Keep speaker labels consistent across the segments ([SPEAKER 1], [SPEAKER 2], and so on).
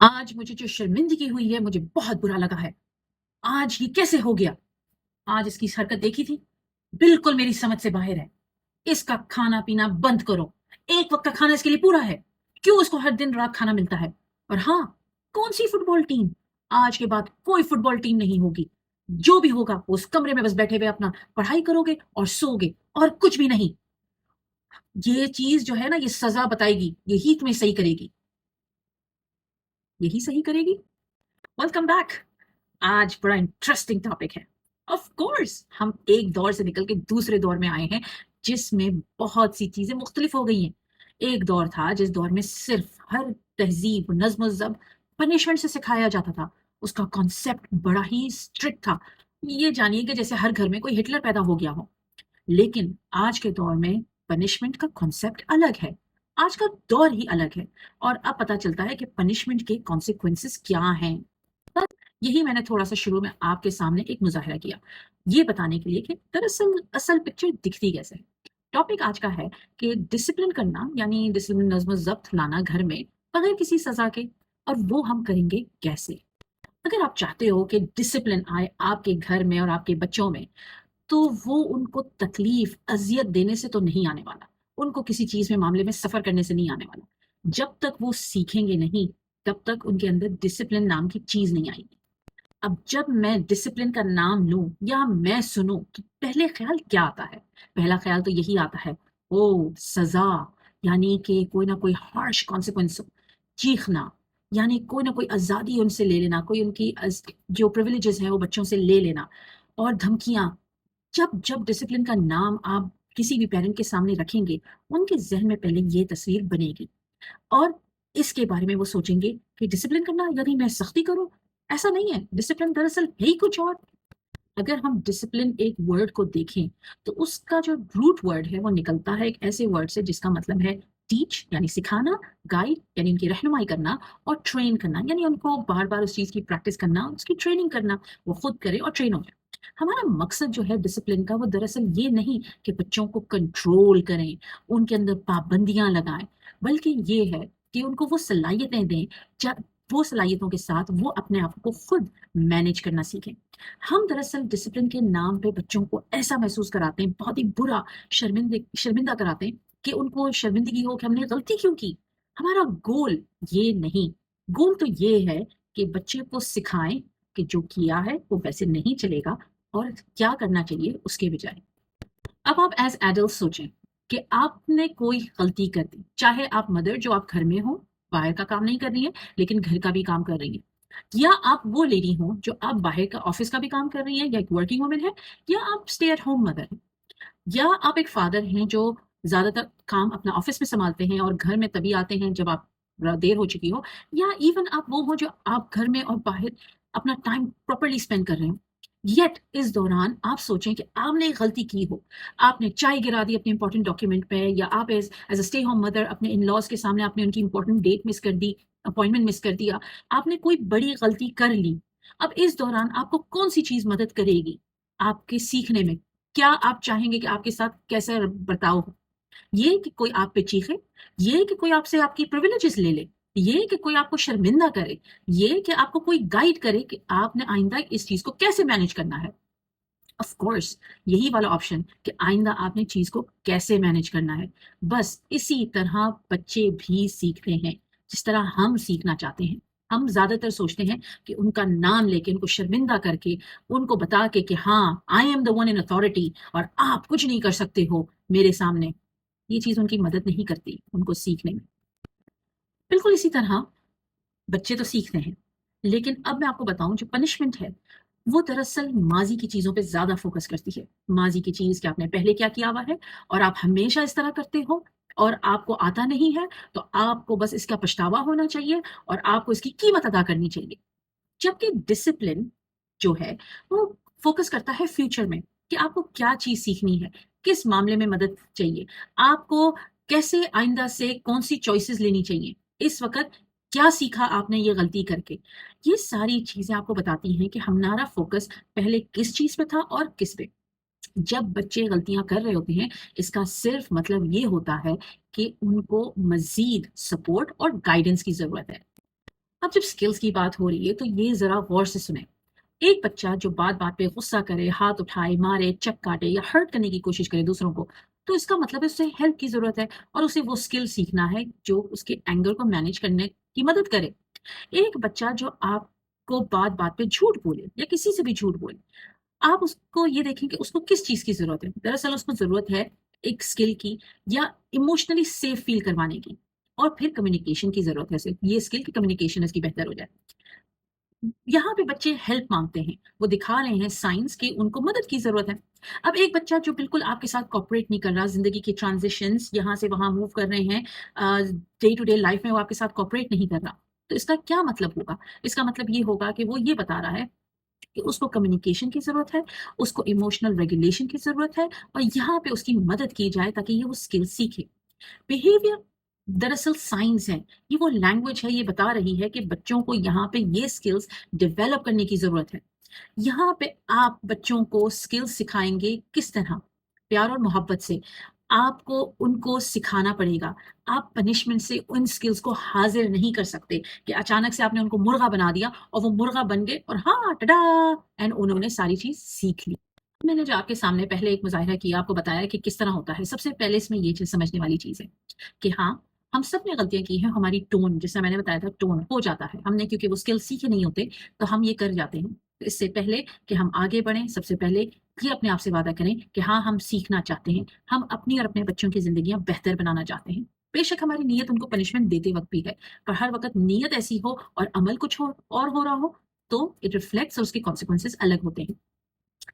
[SPEAKER 1] आज मुझे जो शर्मिंदगी हुई है, मुझे बहुत बुरा लगा है। आज ये कैसे हो गया? आज इसकी हरकत देखी थी? बिल्कुल मेरी समझ से बाहर है। इसका खाना-पीना बंद करो। एक वक़्त का खाना इसके लिए पूरा है। क्यों इसको हर दिन-रात खाना मिलता है? और हाँ, कौन-सी फुटबॉल टीम? आज के बाद कोई फुटबॉल टीम नहीं होगी। जो भी होगा, उस कमरे में बस बैठे हुए अपना पढ़ाई करोगे और सोओगे और कुछ भी नहीं। ये चीज़ जो है ना, ये सज़ा बताएगी, यही तुम्हें सही करेगी। यही सही करेगी? Welcome back. आज बड़ा इंटरेस्टिंग टॉपिक है। ऑफ कोर्स हम एक दौर से निकल के दूसरे दौर में आए हैं, जिसमें बहुत सी चीजें मुख्तलिफ हो गई हैं। एक दौर था जिस दौर में सिर्फ हर तहजीब नज्म ज़ब्त पनिशमेंट से सिखाया जाता था। उसका कॉन्सेप्ट बड़ा ही स्ट्रिक्ट था। ये जानिए कि जैसे हर घर में कोई हिटलर पैदा हो गया हो। लेकिन आज के दौर में पनिशमेंट का कॉन्सेप्ट अलग है। आज का दौर ही अलग है। और अब पता चलता है कि पनिशमेंट के कॉन्सिक्वेंसेस क्या हैं। यही मैंने थोड़ा-सा शुरू में आपके सामने एक मुज़ाहिरा किया, ये बताने के लिए कि दरअसल असल पिक्चर दिखती कैसे है। टॉपिक आज का है कि डिसिप्लिन करना यानी डिसिप्लिन नज़्म-ज़ब्त लाना घर में बगैर किसी सज़ा के, और वो हम करेंगे कैसे? अगर आप चाहते हो कि डिसिप्लिन आए आपके घर में और आपके बच्चों में, तो वो उनको तकलीफ, अज़ियत देने से तो नहीं आने वाला। उनको किसी चीज़ में मामले में सफ़र करने से नहीं आने वाला। जब तक वो सीखेंगे नहीं, तब तक उनके अंदर डिसिप्लिन नाम की चीज़ नहीं आएगी। अब जब मैं डिसिप्लिन का नाम लूँ या मैं सुनूँ, तो पहले ख़्याल क्या आता है? पहला ख़्याल तो यही आता है, ओह! सज़ा, यानी कि कोई ना कोई हार्श कॉन्सिक्वेंस हो। चीखना, यानी कोई ना कोई आज़ादी उनसे ले लेना, कोई उनकी जो प्रिविलेजेज़ हैं वो बच्चों से ले लेना। और धमकियाँ, जब डिसिप्लिन का नाम आप किसी भी पेरेंट के सामने रखेंगे, उनके ज़हन में पहले ये तस्वीर बनेगी। और इसके बारे में वो सोचेंगे कि डिसिप्लिन करना यानी मैं सख्ती करूँ? ऐसा नहीं है, डिसिप्लिन दरअसल है ही कुछ और। अगर हम डिसिप्लिन एक वर्ड को देखें, तो उसका जो रूट वर्ड है वो निकलता है एक ऐसे वर्ड से जिसका मतलब है टीच यानी सिखाना, गाइड यानी उनकी रहनुमाई करना, और ट्रेन करना यानी उनको बार-बार उस चीज़ की प्रैक्टिस करना, उसकी ट्रेनिंग करना, वो खुद करे और ट्रेन हो जाए। हमारा मकसद जो है डिसिप्लिन का, वो दरअसल ये नहीं कि बच्चों को कंट्रोल करें, उनके अंदर पाबंदियाँ लगाएँ, बल्कि ये है कि उनको वो सलाहियतें दें, ज वो सलाहियतों के साथ वो अपने आप को खुद मैनेज करना सीखें। हम दरअसल डिसिप्लिन के नाम पे बच्चों को ऐसा महसूस कराते हैं, बहुत ही बुरा, शर्मिंदा कराते हैं कि उनको शर्मिंदगी हो कि हमने गलती क्यों की। हमारा गोल ये नहीं, गोल तो ये है कि बच्चे को सिखाएँ कि जो किया है वो वैसे नहीं चलेगा और क्या करना चाहिए उसके बजाय। अब आप एज़ एडल्ट सोचें कि आपने कोई गलती कर दी, चाहे आप मदर जो आप घर में हो, बाहर का काम नहीं कर रही हैं, लेकिन घर का भी काम कर रही हैं। या आप वो लेडी हो जो आप बाहर का ऑफ़िस का भी काम कर रही हैं या एक वर्किंग वुमन है, या आप स्टे एट होम मदर हैं, या आप एक फादर हैं जो ज़्यादातर काम अपना ऑफ़िस में सँभालते हैं और घर में तभी आते हैं जब आप देर हो चुकी हो, या इवन आप वो हो जो आप घर में और बाहर अपना टाइम प्रॉपर्ली स्पेंड कर रहे हो। येट इस दौरान आप सोचें कि आपने एक गलती की हो, आपने चाय गिरा दी अपने इंपॉर्टेंट डॉक्यूमेंट पे, या आप as a stay home mother अपने इन-लॉज़ के सामने आपने उनकी इंपॉर्टेंट डेट मिस कर दी, अपॉइंटमेंट मिस कर दिया, आपने कोई बड़ी गलती कर ली। अब इस दौरान आपको कौन-सी चीज़ मदद करेगी आपके सीखने में? क्या आप चाहेंगे कि आपके साथ कैसा बर्ताव हो? ये कि कोई आप पे चीखे, ये कि कोई आपसे आपकी प्रिविलेजेस ले ले, ये कि कोई आपको शर्मिंदा करे, ये कि आपको कोई गाइड करे कि आपने आइंदा इस चीज़ को कैसे मैनेज करना है। ऑफ कोर्स यही वाला ऑप्शन कि आइंदा आपने चीज़ को कैसे मैनेज करना है। बस इसी तरह बच्चे भी सीखते हैं, जिस तरह हम सीखना चाहते हैं। हम ज़्यादातर सोचते हैं कि उनका नाम लेके, उनको शर्मिंदा करके, उनको बता के कि हाँ, I am the one in authority और आप कुछ नहीं कर सकते हो मेरे सामने। ये चीज़ उनकी मदद नहीं करती उनको सीखने में। बिल्कुल इसी तरह बच्चे तो सीखते हैं, लेकिन अब मैं आपको बताऊँ जो पनिशमेंट है, वो दरअसल माज़ी की चीज़ों पे ज़्यादा फ़ोकस करती है। माज़ी की चीज़ कि आपने पहले क्या किया हुआ है और आप हमेशा इस तरह करते हो और आपको आता नहीं है, तो आपको बस इसका पछतावा होना चाहिए और आपको इसकी कीमत अदा करनी चाहिए। जबकि डिसिप्लिन जो है, वो फ़ोकस करता है फ्यूचर में कि आपको क्या चीज़ सीखनी है, किस मामले में मदद चाहिए, आपको कैसे आइंदा से कौन-सी चॉइसेस लेनी चाहिए, इस वक़्त क्या सीखा आपने ये गलती करके। ये सारी चीज़ें आपको बताती हैं कि हमारा फ़ोकस पहले किस चीज़ पे था और किस पे। जब बच्चे गलतियाँ कर रहे होते हैं, इसका सिर्फ़ मतलब ये होता है कि उनको मज़ीद सपोर्ट और गाइडेंस की ज़रूरत है। अब जब स्किल्स की बात हो रही है तो ये जरा गौर से सुने। एक बच्चा जो बात बात पे गुस्सा करे, हाथ उठाए, मारे, चक काटे या हर्ट करने की कोशिश करे दूसरों को, तो इसका मतलब है उसे हेल्प की जरूरत है और उसे वो स्किल सीखना है जो उसके एंगर को मैनेज करने की मदद करे। एक बच्चा जो आपको बात बात पे झूठ बोले या किसी से भी झूठ बोले, आप उसको ये देखें कि उसको किस चीज की जरूरत है। दरअसल उसको जरूरत है एक स्किल की या इमोशनली सेफ फील करवाने की, और फिर कम्युनिकेशन की जरूरत है उसे, ये स्किल की कम्युनिकेशन इसकी बेहतर हो जाए। यहाँ पे बच्चे हेल्प मांगते हैं, वो दिखा रहे हैं साइंस की उनको मदद की जरूरत है। अब एक बच्चा जो बिल्कुल आपके साथ कॉपरेट नहीं कर रहा, जिंदगी के ट्रांजिशंस यहाँ से वहां मूव कर रहे हैं, डे टू डे लाइफ में वो आपके साथ कॉपरेट नहीं कर रहा, तो इसका क्या मतलब होगा? इसका मतलब ये होगा कि वो ये बता रहा है कि उसको कम्युनिकेशन की जरूरत है, उसको इमोशनल रेगुलेशन की जरूरत है, और यहाँ पे उसकी मदद की जाए ताकि ये वो स्किल सीखे। बिहेवियर दरअसल साइंस है, ये वो लैंग्वेज है, ये बता रही है कि बच्चों को यहाँ पे ये स्किल्स डेवलप करने की जरूरत है। यहाँ पे आप बच्चों को स्किल्स सिखाएंगे किस तरह? प्यार और मोहब्बत से। आपको उनको सिखाना पड़ेगा। आप पनिशमेंट से उन स्किल्स को हाजिर नहीं कर सकते कि अचानक से आपने उनको मुर्गा बना दिया और वो मुर्गा बन गए और हाँ टडा, एंड उन्होंने सारी चीज सीख ली। मैंने जो आपके सामने पहले एक मुजाहिरा किया, आपको बताया कि किस तरह होता है। सबसे पहले इसमें ये चीज समझने वाली चीज है कि हाँ, हम सब ने गलतियां की हैं। हमारी टोन, जैसा मैंने बताया था, टोन हो जाता है हमने, क्योंकि वो स्किल सीखे नहीं होते तो हम ये कर जाते हैं। तो इससे पहले कि हम आगे बढ़ें, सबसे पहले ये अपने आप से वादा करें कि हाँ, हम सीखना चाहते हैं, हम अपनी और अपने बच्चों की जिंदगियां बेहतर बनाना चाहते हैं। बेशक हमारी नीयत उनको पनिशमेंट देते वक्त भी है, पर हर वक्त नीयत ऐसी हो और अमल कुछ हो और हो रहा हो तो इट रिफ्लेक्ट्स और उसके कॉन्सिक्वेंसेस अलग होते हैं।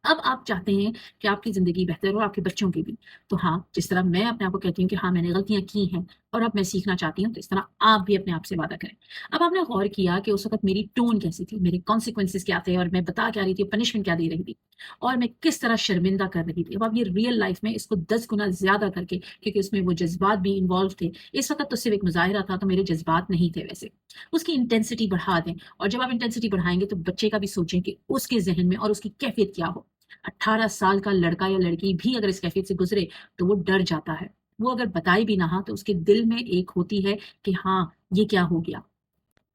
[SPEAKER 1] अब आप चाहते हैं कि आपकी ज़िंदगी बेहतर हो, आपके बच्चों की भी। तो हाँ, जिस तरह मैं अपने आप को कहती हूँ कि हाँ, मैंने गलतियाँ की हैं और अब मैं सीखना चाहती हूँ, तो इस तरह आप भी अपने आप से वादा करें। अब आपने गौर किया कि उस वक़्त मेरी टोन कैसी थी, मेरे कॉन्सिक्वेंसेज़ क्या थे और मैं बता क्या रही थी, पनिशमेंट क्या दे रही थी और मैं किस तरह शर्मिंदा कर रही थी। अब आप ये रियल लाइफ़ में इसको 10 गुना ज़्यादा करके, क्योंकि उसमें वो जज़्बात भी इन्वॉल्व थे। इस वक़्त तो सिर्फ़ एक मुज़ाहिरा था, तो मेरे जज़्बात नहीं थे वैसे। उसकी इंटेंसिटी बढ़ा दें, और जब आप इंटेंसिटी बढ़ाएँगे तो बच्चे का भी सोचें कि उसके ज़हन में और उसकी कैफ़ियत क्या हो। 18 साल का लड़का या लड़की भी अगर इस कैफियत से गुजरे तो वो डर जाता है। वो अगर बताए भी ना तो उसके दिल में एक होती है कि हाँ, ये क्या हो गया।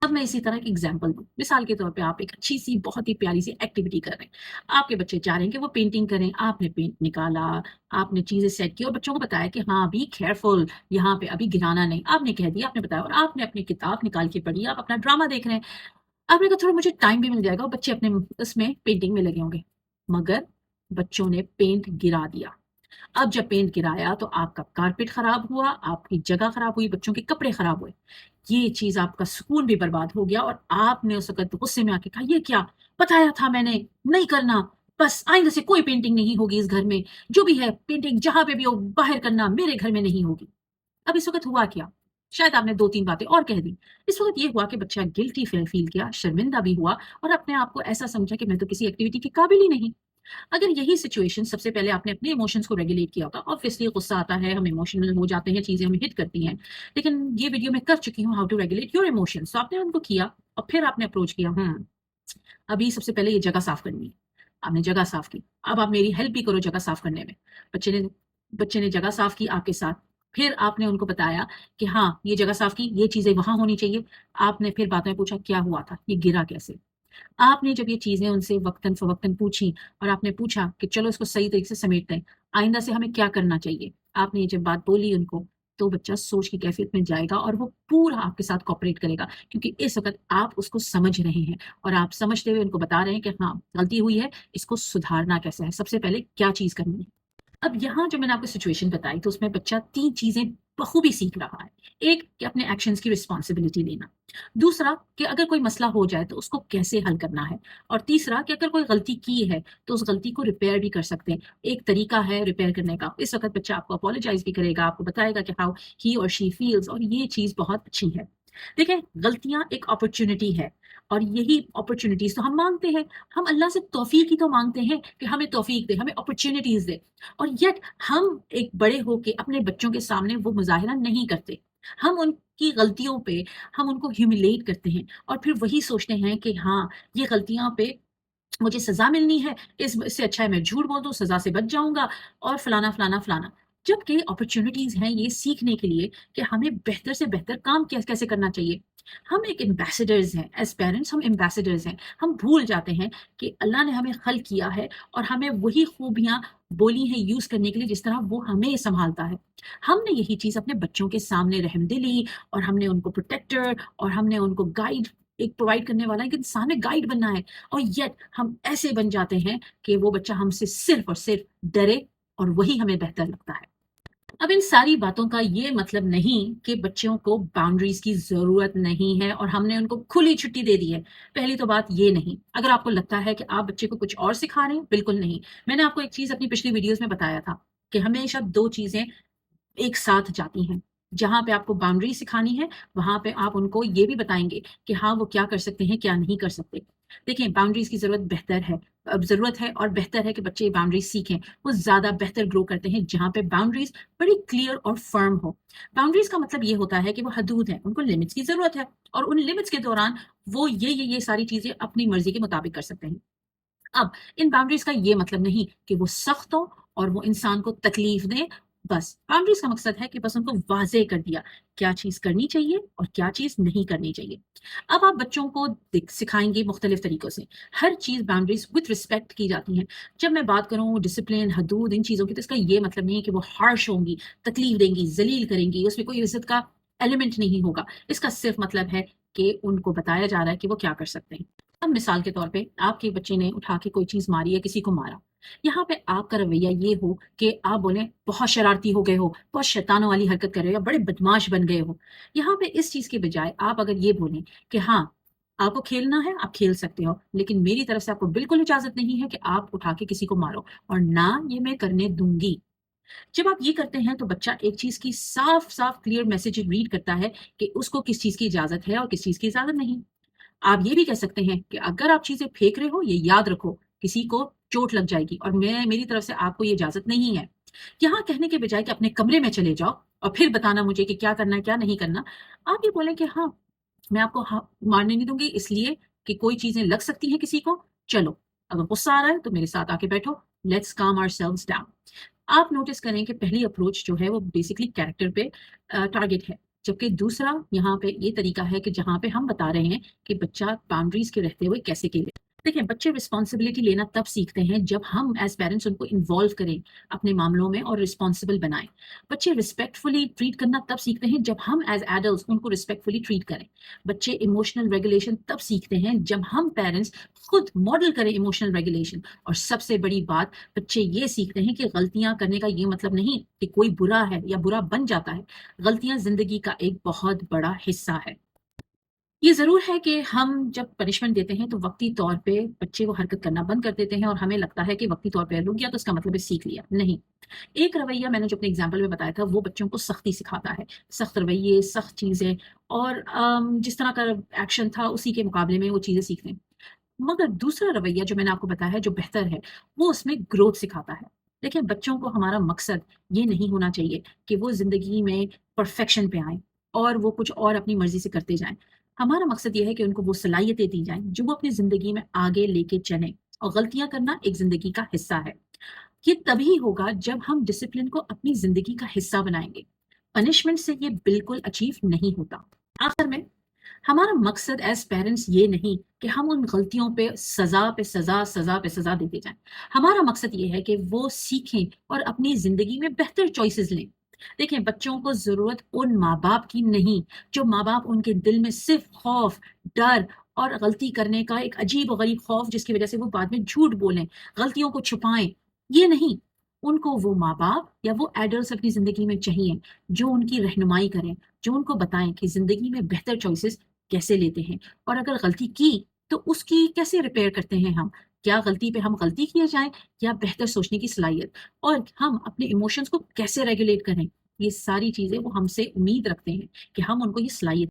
[SPEAKER 1] अब मैं इसी तरह की एग्जांपल दूँ। मिसाल के तौर पे आप एक अच्छी-सी, बहुत ही प्यारी-सी एक्टिविटी कर रहे हैं। आपके बच्चे चाह रहे हैं कि वो पेंटिंग करें, आपने पेंट निकाला, आपने चीज़ें सेट की और बच्चों को बताया कि हाँ, बी केयरफुल, यहाँ पे अभी गिराना नहीं। आपने कह दिया, आपने बताया और आपने अपनी किताब निकाल के पढ़ी, आप अपना ड्रामा देख रहे हैं। आपने कहा थोड़ा मुझे टाइम भी मिल जाएगा और बच्चे अपने उसमें पेंटिंग में लगे होंगे। मगर बच्चों ने पेंट गिरा दिया। अब जब पेंट गिराया तो आपका कारपेट खराब हुआ, आपकी जगह खराब हुई, बच्चों के कपड़े खराब हुए। ये चीज़, आपका सुकून भी बर्बाद हो गया और आपने उस वक़्त गुस्से में आके कहा, "ये क्या? बताया था मैंने, नहीं करना। बस आइंदा से कोई पेंटिंग नहीं होगी इस घर में। जो भी है पेंटिंग जहाँ पे भी हो बाहर करना, मेरे घर में नहीं होगी।" अब इस वक़्त हुआ क्या? शायद आपने 2-3 बातें और कह दी। इस वक़्त ये हुआ कि बच्चा गिल्टी फ़ील किया, शर्मिंदा भी हुआ और अपने आप को ऐसा समझा कि मैं तो किसी एक्टिविटी के काबिल ही नहीं। अगर यही सिचुएशन सबसे पहले आपने अपने इमोशंस को रेगुलेट किया होता, ऑब्वियसली गुस्सा आता है, हम इमोशनल हो जाते हैं, चीज़ें हमें हिट करती हैं। लेकिन ये वीडियो मैं कर चुकी हूँ how to regulate your emotions, तो आपने उनको किया और फिर आपने अप्रोच किया, अभी सबसे पहले ये जगह साफ करनी है। आपने जगह साफ की, अब आप मेरी हेल्प भी करो जगह साफ करने में। बच्चे ने बच्चे ने जगह साफ की आपके साथ। फिर आपने उनको बताया कि हाँ, ये जगह साफ की, ये चीज़ें वहाँ होनी चाहिए। आपने फिर बाद में पूछा क्या हुआ था? ये गिरा कैसे? आपने जब ये चीज़ें उनसे वक़्तन-फ़वक़्तन पूछी और आपने पूछा कि चलो इसको सही तरीके से समेटते हैं, आइंदा से हमें क्या करना चाहिए? आपने ये जब बात बोली उनको, तो बच्चा सोच की कैफ़ियत में जाएगा और वो पूरा आपके साथ कोऑपरेट करेगा, क्योंकि इस वक़्त आप उसको समझ रहे हैं और आप समझते हुए उनको बता रहे हैं कि हाँ, गलती हुई है, इसको सुधारना कैसे है, सबसे पहले क्या चीज़ करनी है। अब यहाँ जो मैंने आपको सिचुएशन बताई तो उसमें बच्चा 3 चीज़ें बखूबी सीख रहा है। एक कि अपने एक्शंस की रिस्पॉन्सिबिलिटी लेना। दूसरा कि अगर कोई मसला हो जाए तो उसको कैसे हल करना है। और तीसरा कि अगर कोई गलती की है तो उस गलती को रिपेयर भी कर सकते हैं। एक तरीका है रिपेयर करने का। इस वक़्त बच्चा आपको अपोलोजाइज़ भी करेगा, आपको बताएगा कि हाउ ही और शी फील्स, और ये चीज़ बहुत अच्छी है। देखें, गलतियाँ एक अपॉर्च्युनिटी है और यही अपॉर्च्युनिटीज़ तो हम माँगते हैं। हम अल्लाह से तौफ़ीक ही तो माँगते हैं कि हमें तौफ़ीक दे, हमें अपॉर्च्युनिटीज़ दे। और येट हम एक बड़े होके अपने बच्चों के सामने वो मुज़ाहिरा नहीं करते। हम उनकी गलतियों पे हम उनको ह्यूमिलिएट करते हैं और फिर वही सोचते हैं कि हाँ, ये गलतियाँ पे मुझे सज़ा मिलनी है, इससे अच्छा है मैं झूठ बोल दूँ, सज़ा से बच जाऊँगा और फलाना, फलाना, फलाना। जबकि अपॉर्च्युनिटीज़ हैं ये सीखने के लिए कि हमें बेहतर से बेहतर काम कैसे करना चाहिए। हम एक एम्बेसडर्स हैं, एज़ पेरेंट्स हम एम्बेसडर्स हैं। हम भूल जाते हैं कि अल्लाह ने हमें खल्क किया है और हमें वही खूबियाँ बोली हैं यूज़ करने के लिए जिस तरह वो हमें सँभालता है। हमने यही चीज़ अपने बच्चों के सामने रहमदिली और हमने उनको प्रोटेक्टर और हमने उनको गाइड एक प्रोवाइड करने वाला एक इंसान है, गाइड बनना है और येट हम ऐसे बन जाते हैं कि वो बच्चा हमसे सिर्फ़ और सिर्फ़ डरे और वही हमें बेहतर लगता है। अब इन सारी बातों का ये मतलब नहीं कि बच्चों को बाउंड्रीज़ की ज़रूरत नहीं है और हमने उनको खुली छुट्टी दे दी है। पहली तो बात ये नहीं। अगर आपको लगता है कि आप बच्चे को कुछ और सिखा रहे हैं, बिल्कुल नहीं। मैंने आपको एक चीज़ अपनी पिछली वीडियोज़ में बताया था कि हमेशा 2 चीज़ें एक साथ जाती हैं। जहाँ पे आपको बाउंड्री सिखानी है, वहाँ पे आप उनको ये भी बताएँगे कि हाँ, वो क्या कर सकते हैं, क्या नहीं कर सकते। देखिए, बाउंड्रीज़ की ज़रूरत है और बेहतर है कि बच्चे ये बाउंड्रीज़ सीखें। वो ज़्यादा बेहतर ग्रो करते हैं, जहाँ पे बाउंड्रीज़ बड़ी क्लियर और फ़र्म हो। बाउंड्रीज़ का मतलब ये होता है कि वो हदूद हैं, उनको लिमिट्स की ज़रूरत है और उन लिमिट्स के दौरान वो ये सारी चीज़ें अपनी मर्ज़ी के मुताबिक कर सकते हैं। अब इन बाउंड्रीज़ का ये मतलब नहीं कि वो सख्त हो और वो इंसान को तकलीफ दें, बस। बाउंड्रीज़ का मकसद है कि बस उनको वाज़ेह कर दिया, क्या चीज़ करनी चाहिए और क्या चीज़ नहीं करनी चाहिए। अब आप बच्चों को सिखाएँगे मुख्तलिफ तरीकों से। हर चीज़ बाउंड्रीज़ विथ रिस्पेक्ट की जाती हैं। जब मैं बात करूँ डिसिप्लिन, हदूद इन चीज़ों की तो इसका ये मतलब नहीं है कि वो हार्श होंगी, तकलीफ देंगी, ज़लील करेंगी, उसमें कोई इज़्ज़त का एलिमेंट नहीं होगा। इसका सिर्फ़ मतलब है कि उनको बताया जा रहा है कि वो क्या कर सकते हैं। अब मिसाल के तौर पे आपके बच्चे ने उठा के कोई चीज़ मारी या किसी को मारा। यहाँ पे आपका रवैया ये हो कि आप बोलें बहुत शरारती हो गए हो, बहुत शैतानों वाली हरकत कर रहे हो या बड़े बदमाश बन गए हो। यहाँ पे इस चीज़ के बजाय आप अगर ये बोलें कि हाँ, आपको खेलना है, आप खेल सकते हो, लेकिन मेरी तरफ से आपको बिल्कुल इजाज़त नहीं है कि आप उठा के किसी को मारो और ना ये मैं करने दूँगी। जब आप ये करते हैं तो बच्चा एक चीज़ की साफ-साफ क्लियर मैसेज रीड करता है कि उसको किस चीज़ की इजाज़त है और किस चीज़ की इजाज़त नहीं। आप ये भी कह सकते हैं कि अगर आप चीज़ें फेंक रहे हो, ये याद रखो, किसी को चोट लग जाएगी और मेरी तरफ से आपको ये इजाज़त नहीं है। यहाँ कहने के बजाय कि अपने कमरे में चले जाओ और फिर बताना मुझे कि क्या करना है, क्या नहीं करना, आप ये बोलें कि हाँ, मैं आपको मारने नहीं दूँगी इसलिए कि कोई चीज़ें लग सकती हैं किसी को, चलो, अगर गुस्सा आ रहा है तो मेरे साथ आके बैठो, लेट्स काम आवरसेल्व्स डाउन। आप नोटिस करें कि पहली अप्रोच जो है वो बेसिकली कैरेक्टर पे टारगेट है। जबकि दूसरा यहाँ पे ये तरीका है कि जहाँ पे हम बता रहे हैं कि बच्चा बाउंड्रीज़ के रहते हुए कैसे खेले। देखिए, बच्चे रिस्पॉन्सिबिलिटी लेना तब सीखते हैं जब हम एज़ पेरेंट्स उनको इन्वॉल्व करें अपने मामलों में और रिस्पॉन्सिबल बनाएँ। बच्चे रिस्पेक्टफुली ट्रीट करना तब सीखते हैं जब हम एज़ एडल्ट्स उनको रिस्पेक्टफुली ट्रीट करें। बच्चे इमोशनल रेगुलेशन तब सीखते हैं जब हम पेरेंट्स खुद मॉडल करें इमोशनल रेगुलेशन। और सबसे बड़ी बात, बच्चे ये सीखते हैं कि गलतियाँ करने का ये मतलब नहीं कि कोई बुरा है या बुरा बन जाता है। गलतियाँ ज़िंदगी का एक बहुत बड़ा हिस्सा है। ये ज़रूर है कि हम जब पनिशमेंट देते हैं तो वक़्ती तौर पे बच्चे वो हरकत करना बंद कर देते हैं और हमें लगता है कि वक़्ती तौर पे रुक गया तो इसका मतलब है सीख लिया। नहीं, एक रवैया मैंने जो अपने एग्ज़ाम्पल में बताया था वो बच्चों को सख्ती सिखाता है। सख्त रवैये, सख्त चीज़ें और जिस तरह का एक्शन था उसी के मुकाबले में वो चीज़ें सीखते हैं। मगर दूसरा रवैया जो मैंने आपको बताया है जो बेहतर है, वो उसमें ग्रोथ सिखाता है। देखिए, बच्चों को हमारा मकसद ये नहीं होना चाहिए कि वो ज़िंदगी में परफ़ेक्शन पे आएँ और वो कुछ और अपनी मर्ज़ी से करते जाएँ। हमारा मकसद ये है कि उनको वो सलाहियतें दी जाएँ जो वो अपनी ज़िंदगी में आगे लेके चलें और गलतियाँ करना एक ज़िंदगी का हिस्सा है। ये तभी होगा जब हम डिसिप्लिन को अपनी ज़िंदगी का हिस्सा बनाएँगे। पनिशमेंट से ये बिल्कुल अचीव नहीं होता। आखिर में हमारा मकसद एज़ पेरेंट्स ये नहीं कि हम उन गलतियों पे सज़ा पे सज़ा, सज़ा पे सज़ा देते जाएँ। हमारा मकसद ये है कि वो सीखें और अपनी ज़िंदगी में बेहतर चॉइसेस लें। देखिए, बच्चों को ज़रूरत उन माँ-बाप की नहीं, जो माँ-बाप उनके दिल में सिर्फ़ खौफ़, डर और गलती करने का एक अजीब-ओ-गरीब खौफ़ जिसकी वज़ह से वो बाद में झूठ बोलें, गलतियों को छुपाएँ, ये नहीं। उनको वो माँ-बाप या वो एडल्ट्स अपनी ज़िंदगी में चाहिए, जो उनकी रहनुमाई करें, जो उनको बताएँ कि ज़िंदगी में बेहतर चॉइसेस कैसे लेते हैं और अगर गलती की तो उसकी कैसे रिपेयर करते हैं हम? क्या गलती पे हम गलती किए जाएँ या बेहतर सोचने की सलाहियत और हम अपने इमोशंस को कैसे रेगुलेट करें? ये सारी चीज़ें वो हमसे उम्मीद रखते हैं कि हम उनको ये सलाहियत